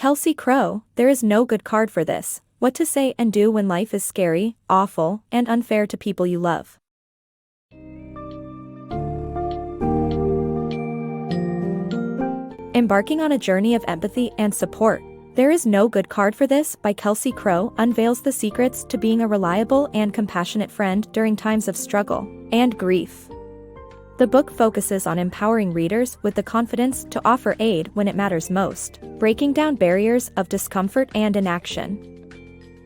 Kelsey Crowe, there is no good card for this. What to say and do when life is scary, awful, and unfair to people you love. Embarking on a journey of empathy and support. There is no good card for this by Kelsey Crowe unveils the secrets to being a reliable and compassionate friend during times of struggle and grief. The book focuses on empowering readers with the confidence to offer aid when it matters most, breaking down barriers of discomfort and inaction.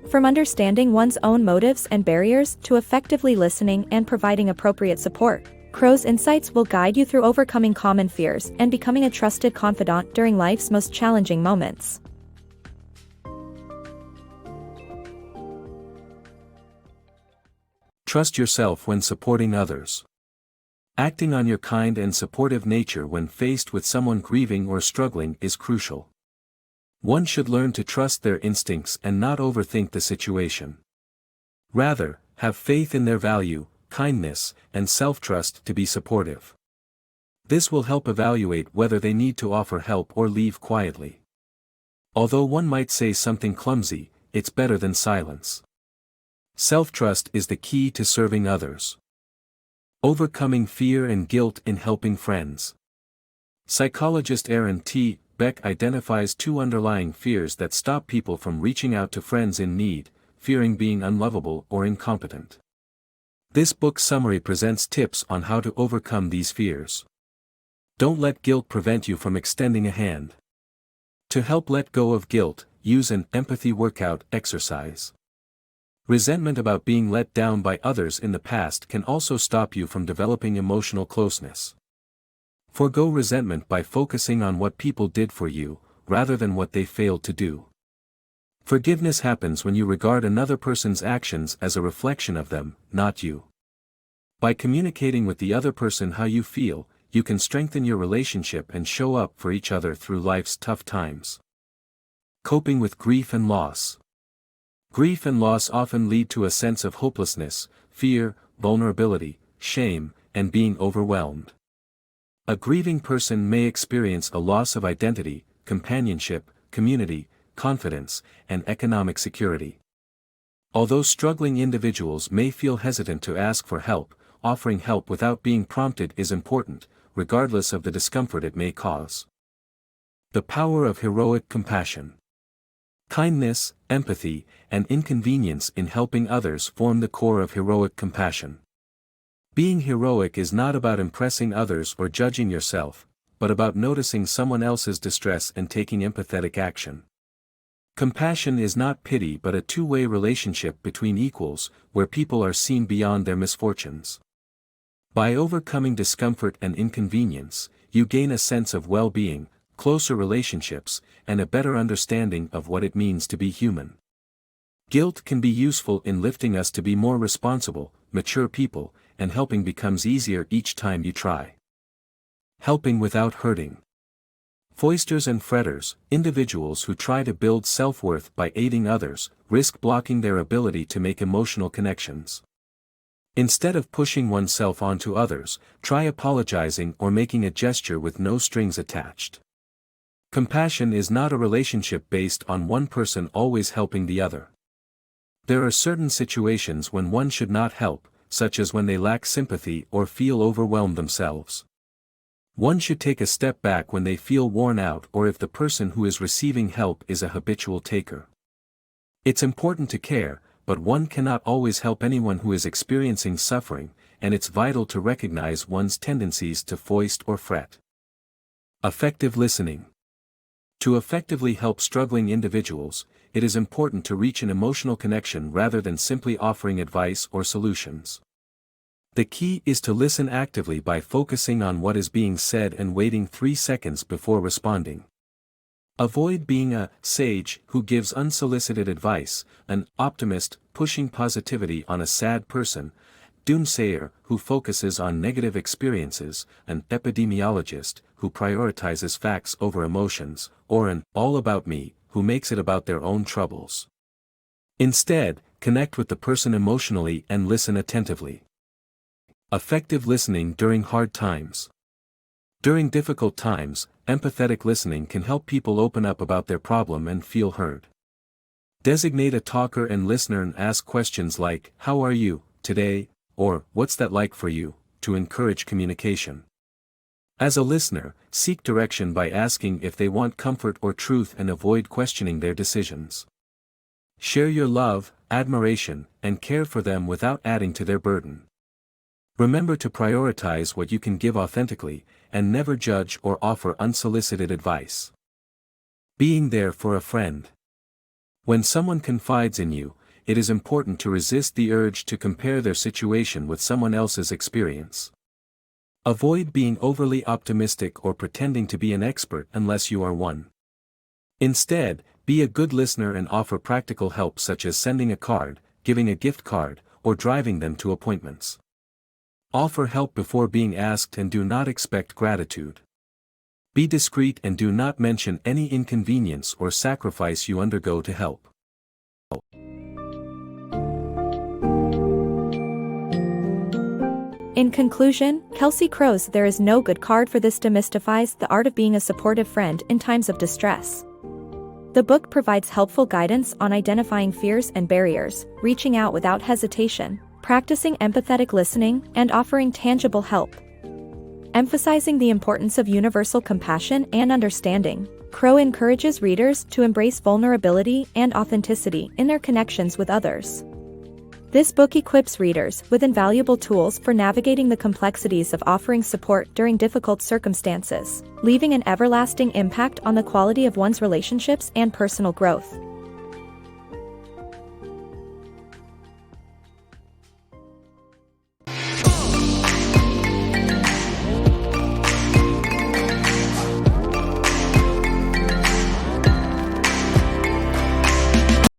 From understanding one's own motives and barriers to effectively listening and providing appropriate support, Crowe's insights will guide you through overcoming common fears and becoming a trusted confidant during life's most challenging moments. Trust yourself when supporting others. Acting on your kind and supportive nature when faced with someone grieving or struggling is crucial. One should learn to trust their instincts and not overthink the situation. Rather, have faith in their value, kindness, and self-trust to be supportive. This will help evaluate whether they need to offer help or leave quietly. Although one might say something clumsy, it's better than silence. Self-trust is the key to serving others. Overcoming fear and guilt in helping friends. Psychologist Aaron T. Beck identifies two underlying fears that stop people from reaching out to friends in need: fearing being unlovable or incompetent. This book summary presents tips on how to overcome these fears. Don't let guilt prevent you from extending a hand. To help let go of guilt, use an empathy workout exercise. Resentment about being let down by others in the past can also stop you from developing emotional closeness. Forgo resentment by focusing on what people did for you, rather than what they failed to do. Forgiveness happens when you regard another person's actions as a reflection of them, not you. By communicating with the other person how you feel, you can strengthen your relationship and show up for each other through life's tough times. Coping with grief and loss. Grief and loss often lead to a sense of hopelessness, fear, vulnerability, shame, and being overwhelmed. A grieving person may experience a loss of identity, companionship, community, confidence, and economic security. Although struggling individuals may feel hesitant to ask for help, offering help without being prompted is important, regardless of the discomfort it may cause. The power of heroic compassion. Kindness, empathy, and inconvenience in helping others form the core of heroic compassion. Being heroic is not about impressing others or judging yourself, but about noticing someone else's distress and taking empathetic action. Compassion is not pity but a two-way relationship between equals, where people are seen beyond their misfortunes. By overcoming discomfort and inconvenience, you gain a sense of well-being, closer relationships, and a better understanding of what it means to be human. Guilt can be useful in lifting us to be more responsible, mature people, and helping becomes easier each time you try. Helping without hurting. Foisters and fretters, individuals who try to build self-worth by aiding others, risk blocking their ability to make emotional connections. Instead of pushing oneself onto others, try apologizing or making a gesture with no strings attached. Compassion is not a relationship based on one person always helping the other. There are certain situations when one should not help, such as when they lack sympathy or feel overwhelmed themselves. One should take a step back when they feel worn out or if the person who is receiving help is a habitual taker. It's important to care, but one cannot always help anyone who is experiencing suffering, and it's vital to recognize one's tendencies to foist or fret. Effective listening. To effectively help struggling individuals, it is important to reach an emotional connection rather than simply offering advice or solutions. The key is to listen actively by focusing on what is being said and waiting 3 seconds before responding. Avoid being a sage who gives unsolicited advice, an optimist pushing positivity on a sad person, doomsayer who focuses on negative experiences, an epidemiologist who prioritizes facts over emotions, or an all-about-me who makes it about their own troubles. Instead, connect with the person emotionally and listen attentively. Effective listening during hard times. During difficult times, empathetic listening can help people open up about their problem and feel heard. Designate a talker and listener and ask questions like, "How are you today?" or "What's that like for you?" to encourage communication. As a listener, seek direction by asking if they want comfort or truth and avoid questioning their decisions. Share your love, admiration, and care for them without adding to their burden. Remember to prioritize what you can give authentically, and never judge or offer unsolicited advice. Being there for a friend. When someone confides in you, it is important to resist the urge to compare their situation with someone else's experience. Avoid being overly optimistic or pretending to be an expert unless you are one. Instead, be a good listener and offer practical help such as sending a card, giving a gift card, or driving them to appointments. Offer help before being asked and do not expect gratitude. Be discreet and do not mention any inconvenience or sacrifice you undergo to help. In conclusion, Kelsey Crowe's "There is no good card for this" demystifies the art of being a supportive friend in times of distress. The book provides helpful guidance on identifying fears and barriers, reaching out without hesitation, practicing empathetic listening, and offering tangible help. Emphasizing the importance of universal compassion and understanding, Crowe encourages readers to embrace vulnerability and authenticity in their connections with others. This book equips readers with invaluable tools for navigating the complexities of offering support during difficult circumstances, leaving an everlasting impact on the quality of one's relationships and personal growth.